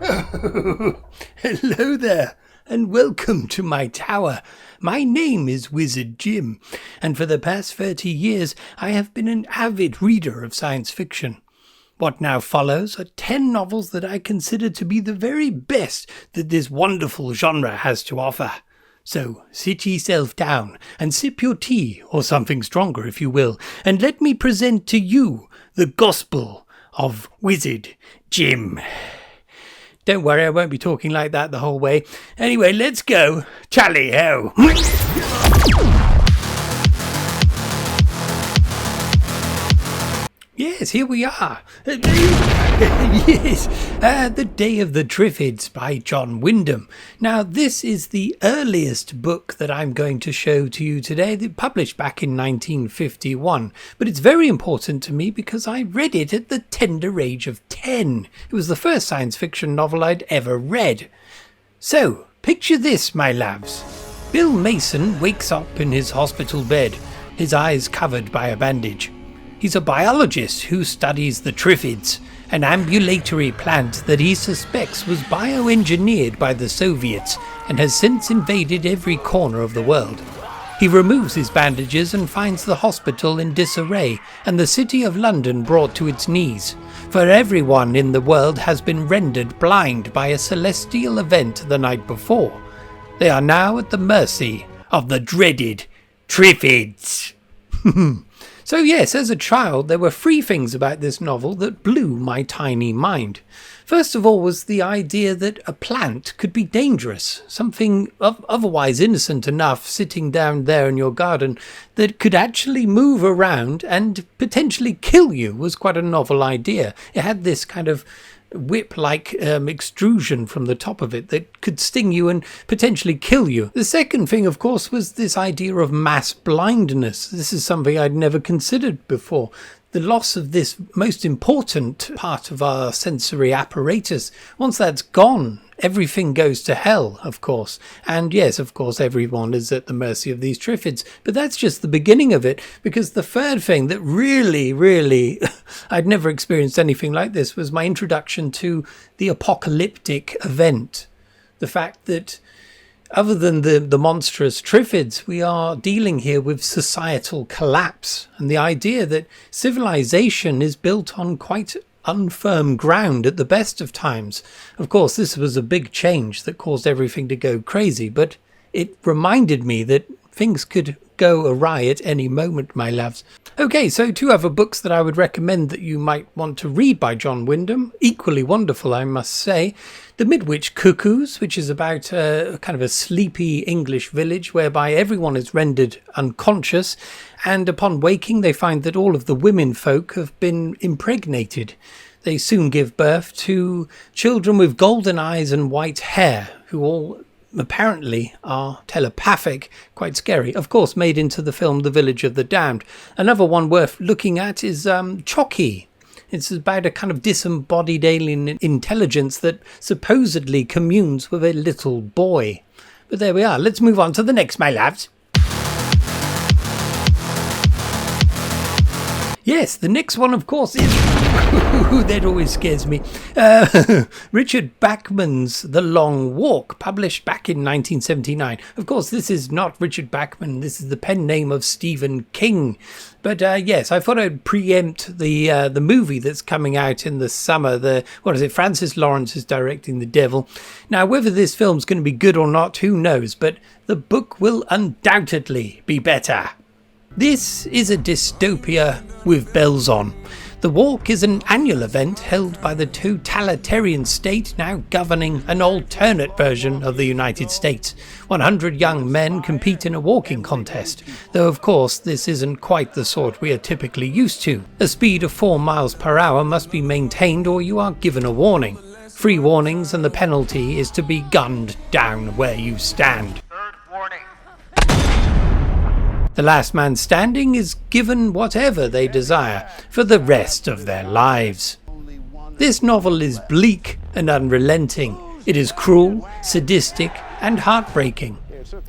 Hello there, and welcome to my tower. My name is Wizard Jim, and for the past 30 years I have been an avid reader of science fiction. What now follows are 10 novels that I consider to be the very best that this wonderful genre has to offer. So sit yourself down and sip your tea, or something stronger if you will, and let me present to you the Gospel of Wizard Jim. Don't worry, I won't be talking like that the whole way. Anyway, let's go. Tally-ho! Yes, here we are. Yes, The Day of the Triffids by John Wyndham. Now, this is the earliest book that I'm going to show to you today, published back in 1951. But it's very important to me because I read it at the tender age of 10. It was the first science fiction novel I'd ever read. So, picture this, my loves. Bill Mason wakes up in his hospital bed, his eyes covered by a bandage. He's a biologist who studies the Triffids, an ambulatory plant that he suspects was bioengineered by the Soviets and has since invaded every corner of the world. He removes his bandages and finds the hospital in disarray and the city of London brought to its knees, for everyone in the world has been rendered blind by a celestial event the night before. They are now at the mercy of the dreaded Triffids. So yes, as a child, there were 3 things about this novel that blew my tiny mind. First of all was the idea that a plant could be dangerous, something otherwise innocent enough sitting down there in your garden that could actually move around and potentially kill you was quite a novel idea. It had this kind of whip-like extrusion from the top of it that could sting you and potentially kill you. The second thing, of course, was this idea of mass blindness. This is something I'd never considered before. The loss of this most important part of our sensory apparatus, once that's gone, everything goes to hell, of course. And yes, of course, everyone is at the mercy of these Triffids. But that's just the beginning of it, because the third thing that really, I'd never experienced anything like this, was my introduction to the apocalyptic event. The fact that other than the monstrous Triffids, we are dealing here with societal collapse, and the idea that civilization is built on quite unfirm ground at the best of times. Of course, this was a big change that caused everything to go crazy, but it reminded me that things could go awry at any moment, my loves. Okay, so 2 other books that I would recommend that you might want to read by John Wyndham. Equally wonderful, I must say. The Midwich Cuckoos, which is about kind of a sleepy English village whereby everyone is rendered unconscious, and upon waking they find that all of the women folk have been impregnated. They soon give birth to children with golden eyes and white hair, who all apparently are telepathic, quite scary. Of course, made into the film The Village of the Damned. Another one worth looking at is Chocky. It's about a kind of disembodied alien intelligence that supposedly communes with a little boy. But there we are. Let's move on to the next, my lads. Yes, the next one, of course, is... that always scares me. Richard Bachman's The Long Walk, published back in 1979. Of course, this is not Richard Bachman. This is the pen name of Stephen King. But yes, I thought I'd preempt the movie that's coming out in the summer. Francis Lawrence is directing The Devil. Now, whether this film's going to be good or not, who knows? But the book will undoubtedly be better. This is a dystopia with bells on. The Walk is an annual event held by the totalitarian state now governing an alternate version of the United States. 100 young men compete in a walking contest, though of course this isn't quite the sort we are typically used to. A speed of 4 miles per hour must be maintained or you are given a warning. 3 warnings and the penalty is to be gunned down where you stand. The last man standing is given whatever they desire for the rest of their lives. This novel is bleak and unrelenting. It is cruel, sadistic, and heartbreaking.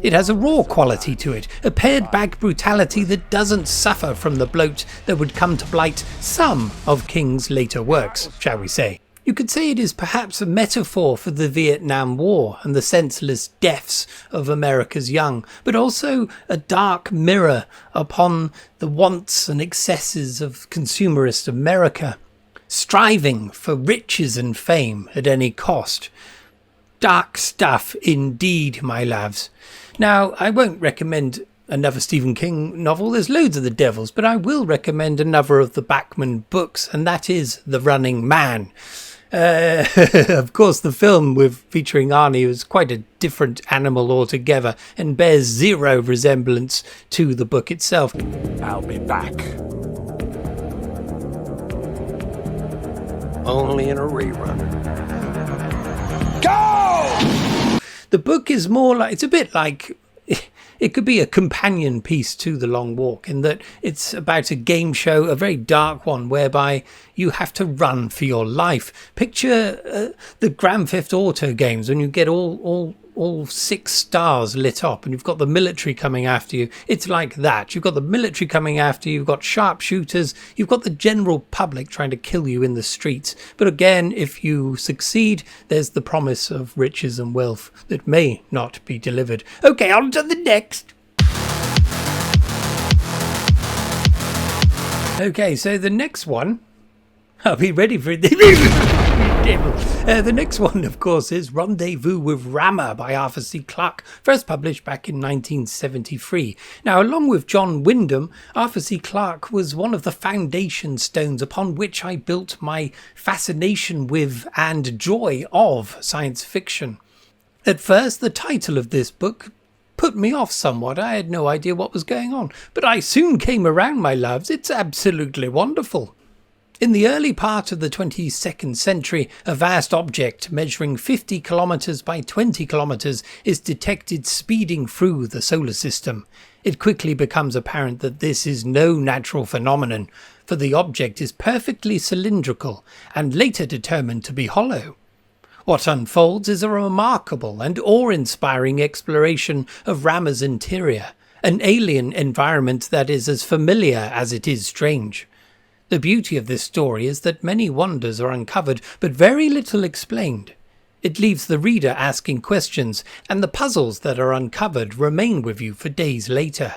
It has a raw quality to it, a pared-back brutality that doesn't suffer from the bloat that would come to blight some of King's later works, shall we say. You could say it is perhaps a metaphor for the Vietnam War and the senseless deaths of America's young, but also a dark mirror upon the wants and excesses of consumerist America, striving for riches and fame at any cost. Dark stuff indeed, my loves. Now, I won't recommend another Stephen King novel. There's loads of the devils, but I will recommend another of the Bachman books, and that is The Running Man. Of course, the film featuring Arnie was quite a different animal altogether and bears zero resemblance to the book itself. I'll be back. Only in a rerun. Go! The book is more like, it's a bit like, it could be a companion piece to The Long Walk in that it's about a game show, a very dark one, whereby you have to run for your life. Picture the Grand Theft Auto games when you get all 6 stars lit up and you've got the military coming after you. It's like that. You've got the military coming after you, you've got sharpshooters, you've got the general public trying to kill you in the streets. But again, if you succeed, there's the promise of riches and wealth that may not be delivered. Okay, on to the next. Okay, so the next one, I'll be ready for it. The next one, of course, is Rendezvous with Rama by Arthur C. Clarke, first published back in 1973. Now, along with John Wyndham, Arthur C. Clarke was one of the foundation stones upon which I built my fascination with and joy of science fiction. At first, the title of this book put me off somewhat. I had no idea what was going on, but I soon came around, my loves. It's absolutely wonderful. In the early part of the 22nd century, a vast object measuring 50 kilometers by 20 kilometers is detected speeding through the solar system. It quickly becomes apparent that this is no natural phenomenon, for the object is perfectly cylindrical and later determined to be hollow. What unfolds is a remarkable and awe-inspiring exploration of Rama's interior, an alien environment that is as familiar as it is strange. The beauty of this story is that many wonders are uncovered, but very little explained. It leaves the reader asking questions, and the puzzles that are uncovered remain with you for days later.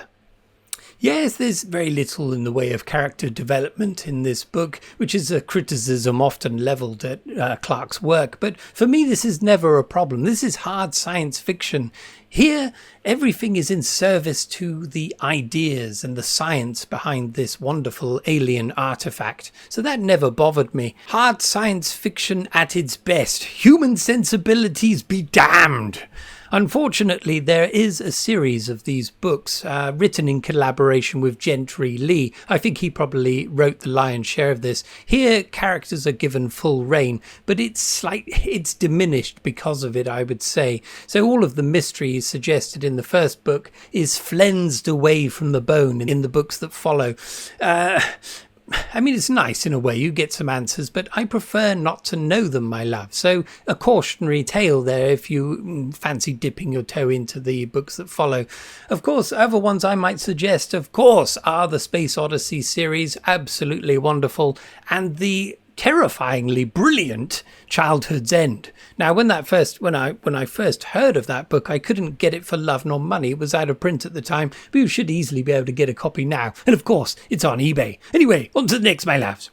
Yes, there's very little in the way of character development in this book, which is a criticism often levelled at Clarke's work, but for me this is never a problem. This is hard science fiction. Here, everything is in service to the ideas and the science behind this wonderful alien artifact, so that never bothered me. Hard science fiction at its best. Human sensibilities be damned! Unfortunately, there is a series of these books written in collaboration with Gentry Lee. I think he probably wrote the lion's share of this. Here, characters are given full reign, but it's diminished because of it, I would say. So all of the mystery suggested in the first book is flensed away from the bone in the books that follow. I mean, it's nice in a way, you get some answers, but I prefer not to know them, my love. So a cautionary tale there if you fancy dipping your toe into the books that follow. Of course, other ones I might suggest, of course, are the Space Odyssey series, absolutely wonderful, and the terrifyingly brilliant Childhood's End. Now, when I first heard of that book, I couldn't get it for love nor money. It was out of print at the time, but you should easily be able to get a copy now. And of course, it's on eBay. Anyway, on to the next, my loves.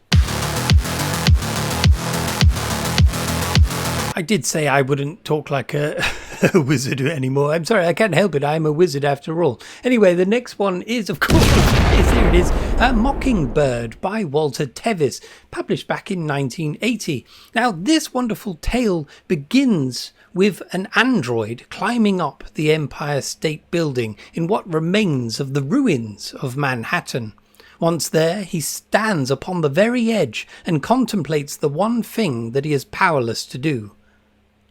I did say I wouldn't talk like a wizard anymore. I'm sorry, I can't help it. I'm a wizard after all. Anyway, the next one is, of course, here it is, Mockingbird by Walter Tevis, published back in 1980. Now, this wonderful tale begins with an android climbing up the Empire State Building in what remains of the ruins of Manhattan. Once there, he stands upon the very edge and contemplates the one thing that he is powerless to do: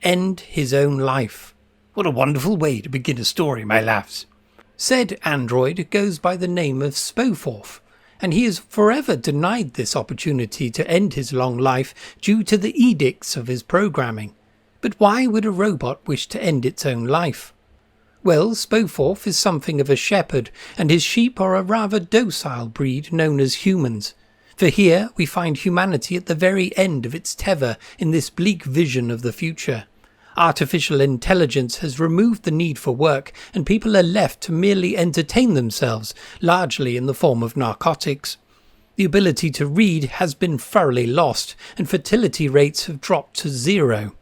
end his own life. What a wonderful way to begin a story, my loves. Said android goes by the name of Spoforth, and he is forever denied this opportunity to end his long life due to the edicts of his programming. But why would a robot wish to end its own life? Well, Spoforth is something of a shepherd, and his sheep are a rather docile breed known as humans. For here we find humanity at the very end of its tether in this bleak vision of the future. Artificial intelligence has removed the need for work, and people are left to merely entertain themselves, largely in the form of narcotics. The ability to read has been thoroughly lost, and fertility rates have dropped to zero.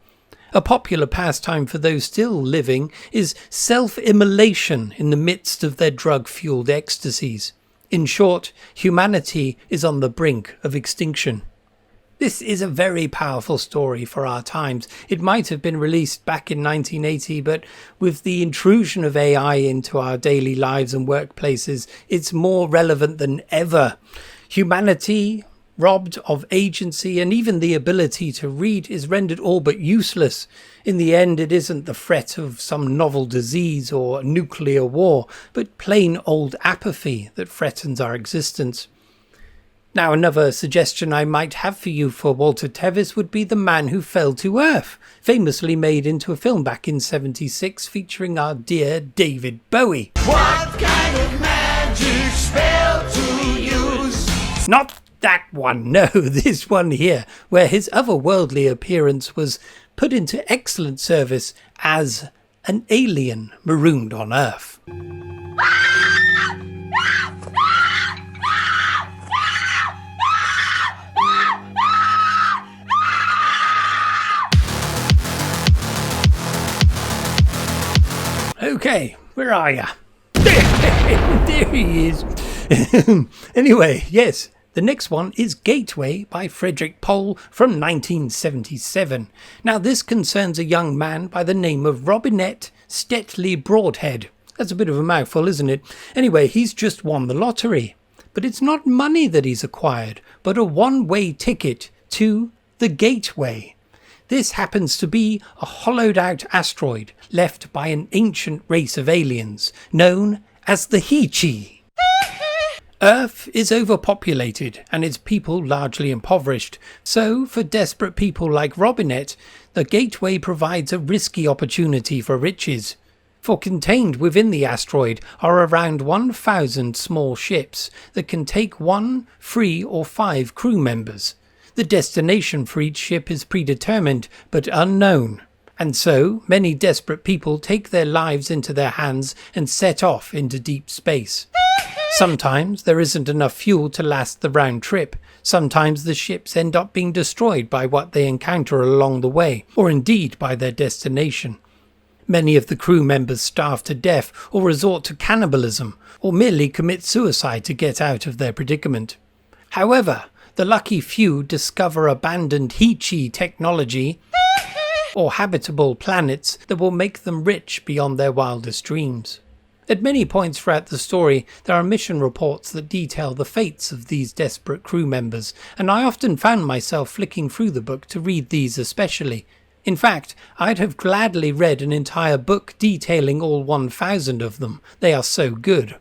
A popular pastime for those still living is self-immolation in the midst of their drug-fueled ecstasies. In short, humanity is on the brink of extinction. This is a very powerful story for our times. It might have been released back in 1980, but with the intrusion of AI into our daily lives and workplaces, it's more relevant than ever. Humanity, robbed of agency and even the ability to read, is rendered all but useless. In the end, it isn't the threat of some novel disease or nuclear war, but plain old apathy that threatens our existence. Now, another suggestion I might have for you for Walter Tevis would be The Man Who Fell to Earth, famously made into a film back in '76 featuring our dear David Bowie. What kind of magic spell to use? Not that one, no, this one here, where his otherworldly appearance was put into excellent service as an alien marooned on Earth. Okay, where are ya? There he is. Anyway, yes, the next one is Gateway by Frederik Pohl from 1977. Now, this concerns a young man by the name of Robinette Stetley Broadhead. That's a bit of a mouthful, isn't it? Anyway, he's just won the lottery. But it's not money that he's acquired, but a one-way ticket to the Gateway. This happens to be a hollowed-out asteroid left by an ancient race of aliens known as the Heechee. Earth is overpopulated and its people largely impoverished, so for desperate people like Robinette, the Gateway provides a risky opportunity for riches. For contained within the asteroid are around 1,000 small ships that can take 1, 3 or 5 crew members. The destination for each ship is predetermined but unknown, and so many desperate people take their lives into their hands and set off into deep space. Sometimes there isn't enough fuel to last the round trip. Sometimes the ships end up being destroyed by what they encounter along the way, or indeed by their destination. Many of the crew members starve to death or resort to cannibalism, or merely commit suicide to get out of their predicament. However, the lucky few discover abandoned Heechee technology or habitable planets that will make them rich beyond their wildest dreams. At many points throughout the story, there are mission reports that detail the fates of these desperate crew members, and I often found myself flicking through the book to read these especially. In fact, I'd have gladly read an entire book detailing all 1,000 of them. They are so good.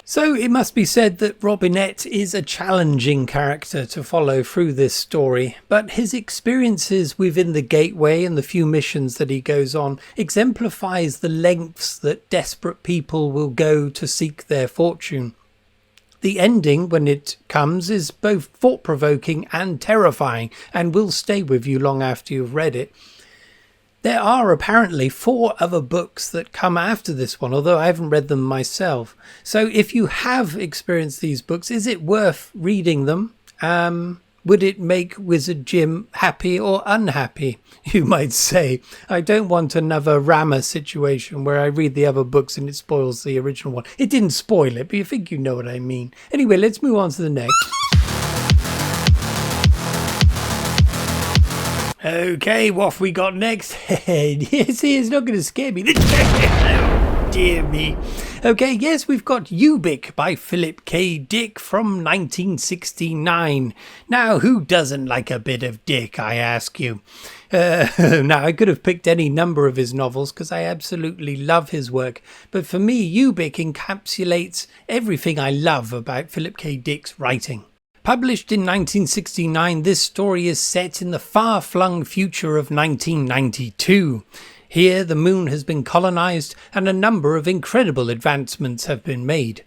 So it must be said that Robinette is a challenging character to follow through this story, but his experiences within the Gateway and the few missions that he goes on exemplifies the lengths that desperate people will go to seek their fortune. The ending, when it comes, is both thought-provoking and terrifying, and will stay with you long after you've read it. There are apparently 4 other books that come after this one, although I haven't read them myself. So if you have experienced these books, is it worth reading them? Would it make Wizard Jim happy or unhappy, you might say? I don't want another Rama situation where I read the other books and it spoils the original one. It didn't spoil it, but you think you know what I mean. Anyway, let's move on to the next. Okay, what have we got next? See, it's not going to scare me. Oh, dear me. Okay, yes, we've got Ubik by Philip K. Dick from 1969. Now, who doesn't like a bit of Dick, I ask you? Now, I could have picked any number of his novels because I absolutely love his work. But for me, Ubik encapsulates everything I love about Philip K. Dick's writing. Published in 1969, this story is set in the far-flung future of 1992. Here, the moon has been colonized and a number of incredible advancements have been made.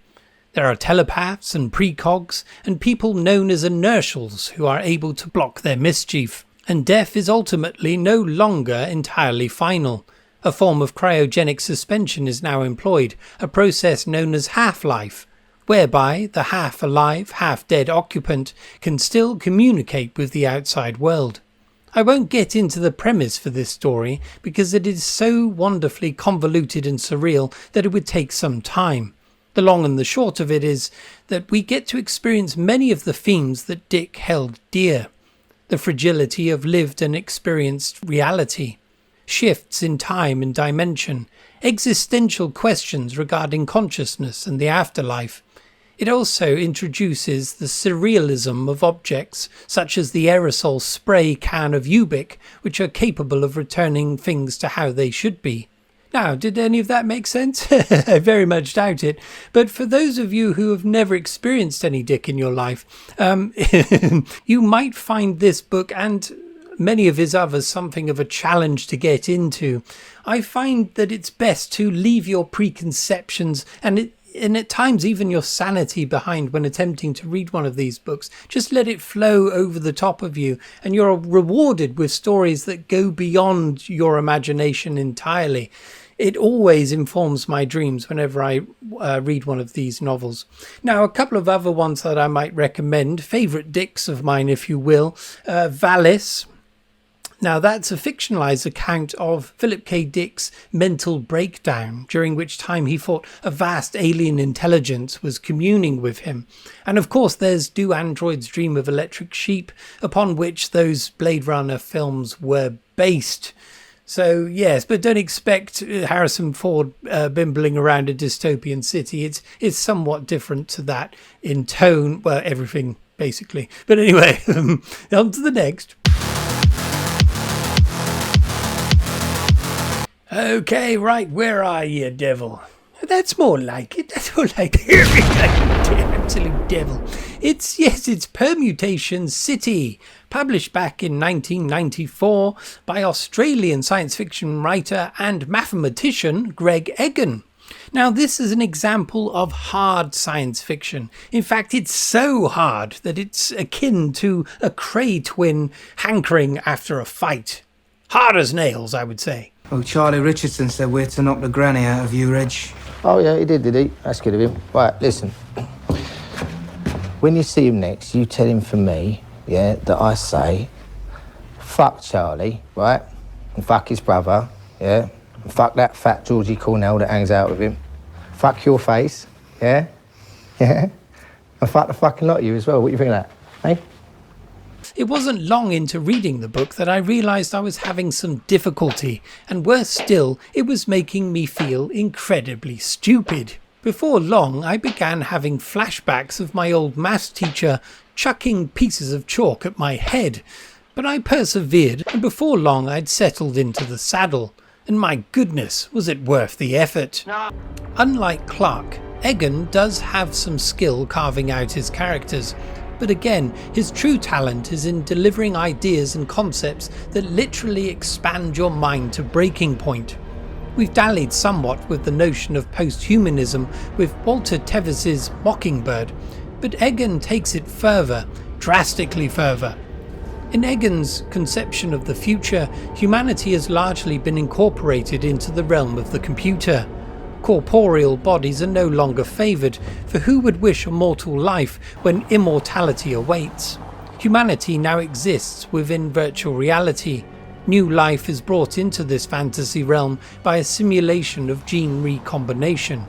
There are telepaths and precogs, and people known as inertials who are able to block their mischief. And death is ultimately no longer entirely final. A form of cryogenic suspension is now employed, a process known as half-life, whereby the half-alive, half-dead occupant can still communicate with the outside world. I won't get into the premise for this story because it is so wonderfully convoluted and surreal that it would take some time. The long and the short of it is that we get to experience many of the themes that Dick held dear. The fragility of lived and experienced reality, shifts in time and dimension, existential questions regarding consciousness and the afterlife. It also introduces the surrealism of objects such as the aerosol spray can of Ubik, which are capable of returning things to how they should be. Now, did any of that make sense? I very much doubt it. But for those of you who have never experienced any Dick in your life, you might find this book and many of his others something of a challenge to get into. I find that it's best to leave your preconceptions and at times even your sanity behind when attempting to read one of these books. Just let it flow over the top of you, and you're rewarded with stories that go beyond your imagination entirely. It always informs my dreams whenever I read one of these novels. Now, a couple of other ones that I might recommend, favourite Dicks of mine, if you will. Valis. Now, that's a fictionalised account of Philip K. Dick's mental breakdown, during which time he thought a vast alien intelligence was communing with him. And of course, there's Do Androids Dream of Electric Sheep, upon which those Blade Runner films were based. So, yes, but don't expect Harrison Ford bimbling around a dystopian city. It's somewhat different to that in tone, well, everything, basically. But anyway, on to the next. Okay, right, where are you, devil? That's more like it. That's more like it. Absolute devil. It's Permutation City, published back in 1994 by Australian science fiction writer and mathematician Greg Egan. Now, this is an example of hard science fiction. In fact, it's so hard that it's akin to a Cray twin hankering after a fight. Hard as nails, I would say. Oh, Charlie Richardson said we're to knock the granny out of you, Reg. Oh, yeah, he did he? That's good of him. Right, listen. When you see him next, you tell him from me, yeah, that I say, fuck Charlie, right? And fuck his brother, yeah? And fuck that fat Georgie Cornell that hangs out with him. Fuck your face, yeah? Yeah? And fuck the fucking lot of you as well. What do you think of that, eh? It wasn't long into reading the book that I realised I was having some difficulty, and worse still, it was making me feel incredibly stupid. Before long, I began having flashbacks of my old maths teacher chucking pieces of chalk at my head. But I persevered, and before long I'd settled into the saddle. And my goodness, was it worth the effort? Unlike Clarke, Egan does have some skill carving out his characters. But again, his true talent is in delivering ideas and concepts that literally expand your mind to breaking point. We've dallied somewhat with the notion of post-humanism with Walter Tevis's Mockingbird, but Egan takes it further, drastically further. In Egan's conception of the future, humanity has largely been incorporated into the realm of the computer. Corporeal bodies are no longer favoured, for who would wish a mortal life when immortality awaits? Humanity now exists within virtual reality. New life is brought into this fantasy realm by a simulation of gene recombination.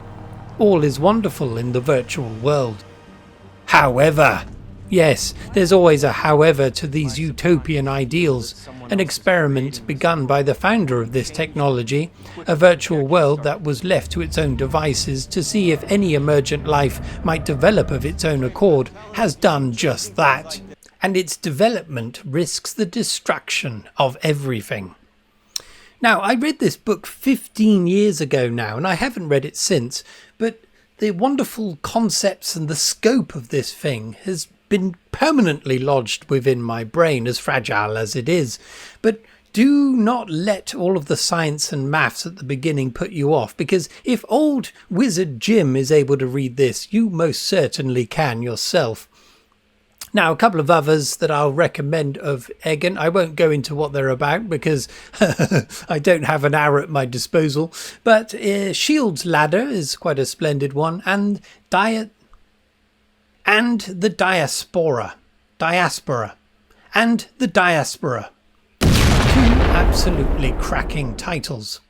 All is wonderful in the virtual world. However, yes, there's always a however to these utopian ideals. An experiment begun by the founder of this technology, a virtual world that was left to its own devices to see if any emergent life might develop of its own accord, has done just that. And its development risks the destruction of everything. Now, I read this book 15 years ago now, and I haven't read it since, but the wonderful concepts and the scope of this thing has been permanently lodged within my brain, as fragile as it is. But do not let all of the science and maths at the beginning put you off, because if old wizard Jim is able to read this, you most certainly can yourself. Now, a couple of others that I'll recommend of Egan. I won't go into what they're about because I don't have an hour at my disposal. But Shield's Ladder is quite a splendid one. And the Diaspora. And the Diaspora. Two absolutely cracking titles.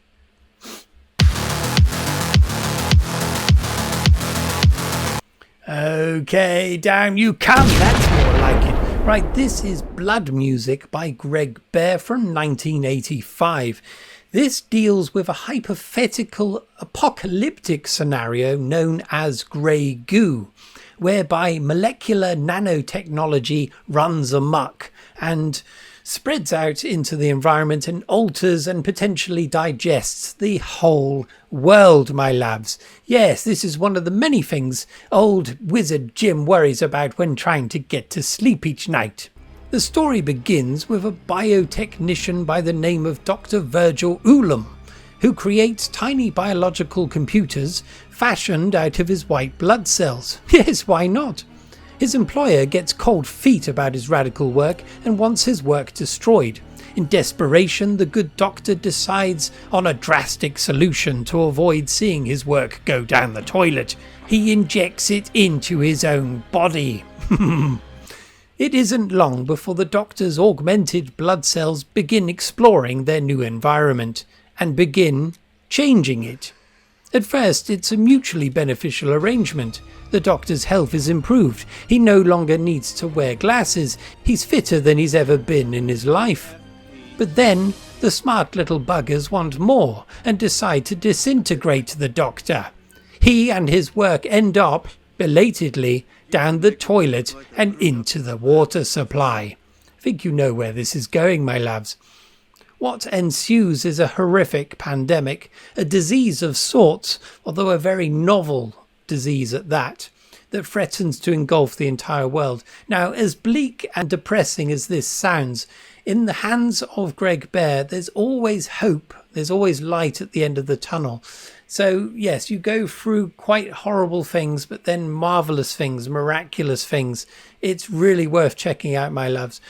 Okay, down you come. That's more like it. Right, this is Blood Music by Greg Bear from 1985. This deals with a hypothetical apocalyptic scenario known as grey goo, whereby molecular nanotechnology runs amok and spreads out into the environment and alters and potentially digests the whole world, my loves. Yes, this is one of the many things old wizard Jim worries about when trying to get to sleep each night. The story begins with a biotechnician by the name of Dr. Virgil Ulam, who creates tiny biological computers fashioned out of his white blood cells. Yes, why not? His employer gets cold feet about his radical work and wants his work destroyed. In desperation, the good doctor decides on a drastic solution to avoid seeing his work go down the toilet. He injects it into his own body. It isn't long before the doctor's augmented blood cells begin exploring their new environment and begin changing it. At first, it's a mutually beneficial arrangement. The doctor's health is improved. He no longer needs to wear glasses. He's fitter than he's ever been in his life. But then, the smart little buggers want more and decide to disintegrate the doctor. He and his work end up, belatedly, down the toilet and into the water supply. I think you know where this is going, my loves. What ensues is a horrific pandemic, a disease of sorts, although a very novel disease at that threatens to engulf the entire world. Now, as bleak and depressing as this sounds, in the hands of Greg Bear, there's always hope. There's always light at the end of the tunnel. So, yes, you go through quite horrible things, but then marvellous things, miraculous things. It's really worth checking out, my loves.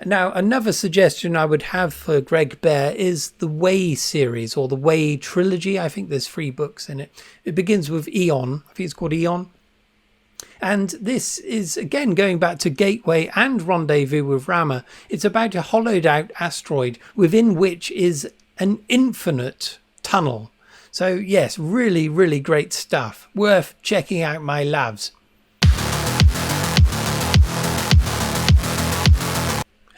Now, another suggestion I would have for Greg Bear is the Way series, or the Way Trilogy. I think there's 3 books in it. It begins with Eon. I think it's called Eon. And this is, again, going back to Gateway and Rendezvous with Rama. It's about a hollowed out asteroid within which is an infinite tunnel. So, yes, really, really great stuff. Worth checking out, my loves.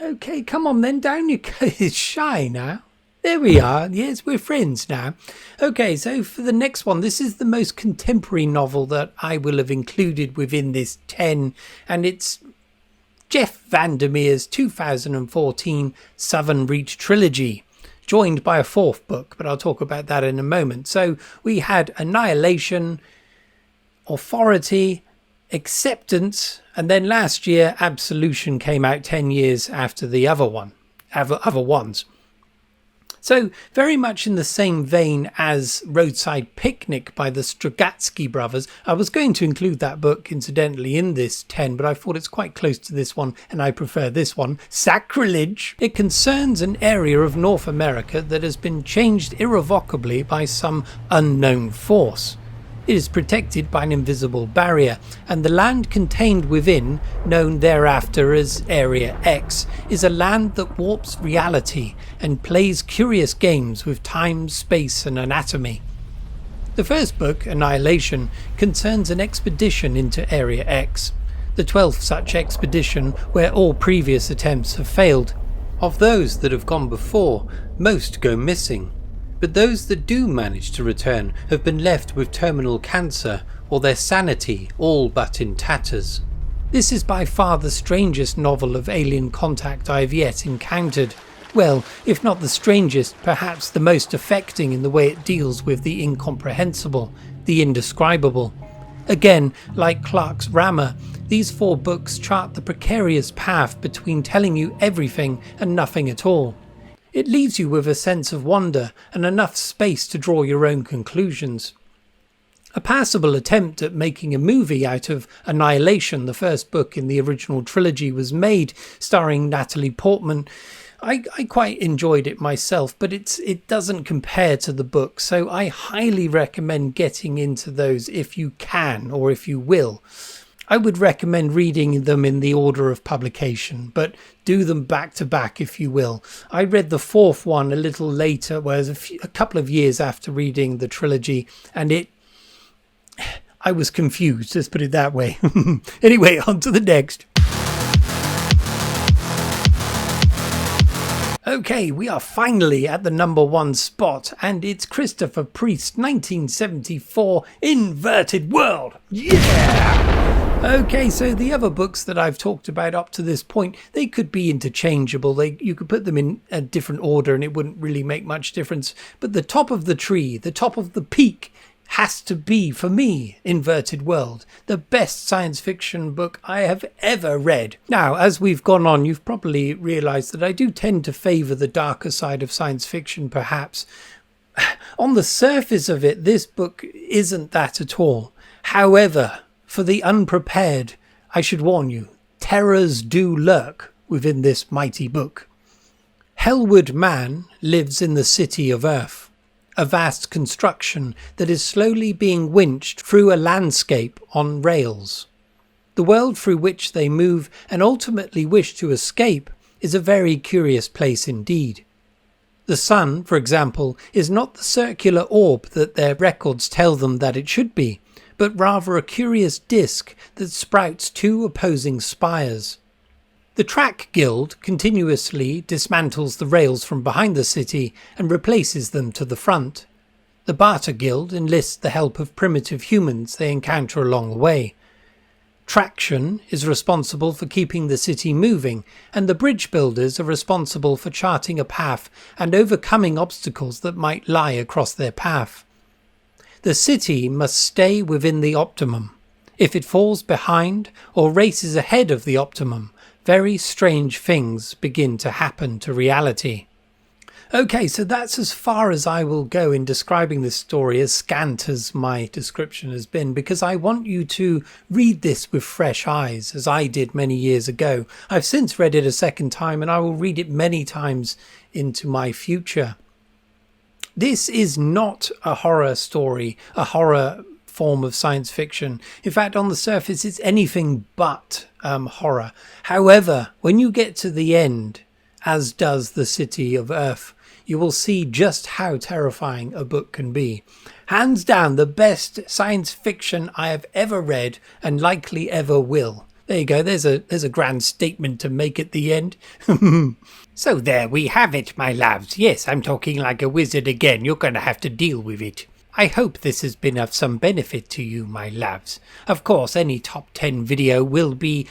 Okay, come on then, down you go. It's shy now. There we are. Yes, we're friends now. Okay, so for the next one, this is the most contemporary novel that I will have included within this 10, and it's Jeff Vandermeer's 2014 Southern Reach Trilogy, joined by a 4th book, but I'll talk about that in a moment. So we had Annihilation, Authority, Acceptance, and then last year Absolution came out 10 years after the other ones. So very much in the same vein as Roadside Picnic by the Strugatsky brothers. I was going to include that book incidentally in this 10, but I thought it's quite close to this one and I prefer this one. Sacrilege! It concerns an area of North America that has been changed irrevocably by some unknown force. It is protected by an invisible barrier, and the land contained within, known thereafter as Area X, is a land that warps reality and plays curious games with time, space and anatomy. The first book, Annihilation, concerns an expedition into Area X, the 12th such expedition where all previous attempts have failed. Of those that have gone before, most go missing. But those that do manage to return have been left with terminal cancer or their sanity all but in tatters. This is by far the strangest novel of alien contact I have yet encountered. Well, if not the strangest, perhaps the most affecting in the way it deals with the incomprehensible, the indescribable. Again, like Clarke's Rama, these 4 books chart the precarious path between telling you everything and nothing at all. It leaves you with a sense of wonder and enough space to draw your own conclusions. A passable attempt at making a movie out of Annihilation, the first book in the original trilogy, was made, starring Natalie Portman. I quite enjoyed it myself, but it doesn't compare to the book, so I highly recommend getting into those if you can, or if you will. I would recommend reading them in the order of publication, but do them back to back if you will. I read the fourth one a little later, whereas a couple of years after reading the trilogy, and I was confused, let's put it that way. Anyway, on to the next. Okay, we are finally at the number 1 spot, and it's Christopher Priest's 1974 Inverted World. Yeah! Okay, so the other books that I've talked about up to this point, they could be interchangeable. You could put them in a different order and it wouldn't really make much difference. But the top of the tree, the top of the peak, has to be, for me, Inverted World, the best science fiction book I have ever read. Now, as we've gone on, you've probably realised that I do tend to favour the darker side of science fiction, perhaps. On the surface of it, this book isn't that at all. However, for the unprepared, I should warn you, terrors do lurk within this mighty book. Hellwood Man lives in the city of Earth, a vast construction that is slowly being winched through a landscape on rails. The world through which they move and ultimately wish to escape is a very curious place indeed. The sun, for example, is not the circular orb that their records tell them that it should be, but rather a curious disk that sprouts 2 opposing spires. The Track Guild continuously dismantles the rails from behind the city and replaces them to the front. The Barter Guild enlists the help of primitive humans they encounter along the way. Traction is responsible for keeping the city moving, and the bridge builders are responsible for charting a path and overcoming obstacles that might lie across their path. The city must stay within the optimum. If it falls behind or races ahead of the optimum, very strange things begin to happen to reality. Okay, so that's as far as I will go in describing this story, as scant as my description has been, because I want you to read this with fresh eyes, as I did many years ago. I've since read it a second time, and I will read it many times into my future. This is not a horror story, a horror form of science fiction. In fact, on the surface, it's anything but horror. However, when you get to the end, as does the City of Earth, you will see just how terrifying a book can be. Hands down, the best science fiction I have ever read and likely ever will. There you go, there's a grand statement to make at the end. So there we have it, my loves. Yes, I'm talking like a wizard again. You're going to have to deal with it. I hope this has been of some benefit to you, my loves. Of course, any top 10 video will be,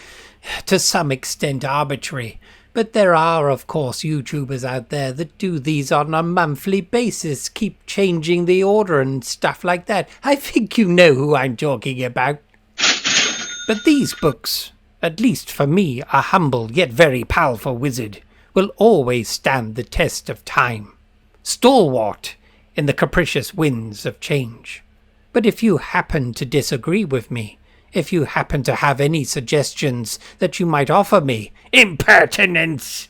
to some extent, arbitrary. But there are, of course, YouTubers out there that do these on a monthly basis, keep changing the order and stuff like that. I think you know who I'm talking about. But these books, at least for me, a humble yet very powerful wizard, will always stand the test of time. Stalwart in the capricious winds of change. But if you happen to disagree with me, if you happen to have any suggestions that you might offer me, impertinence,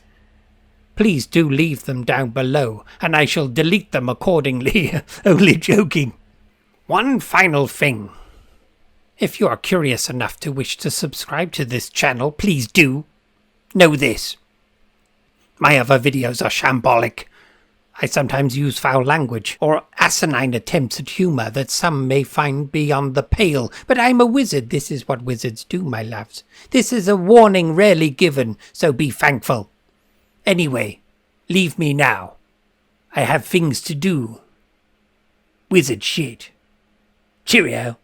please do leave them down below, and I shall delete them accordingly. Only joking. One final thing. If you are curious enough to wish to subscribe to this channel, please do. Know this. My other videos are shambolic. I sometimes use foul language or asinine attempts at humour that some may find beyond the pale, but I'm a wizard. This is what wizards do, my loves. This is a warning rarely given, so be thankful. Anyway, leave me now. I have things to do. Wizard shit. Cheerio.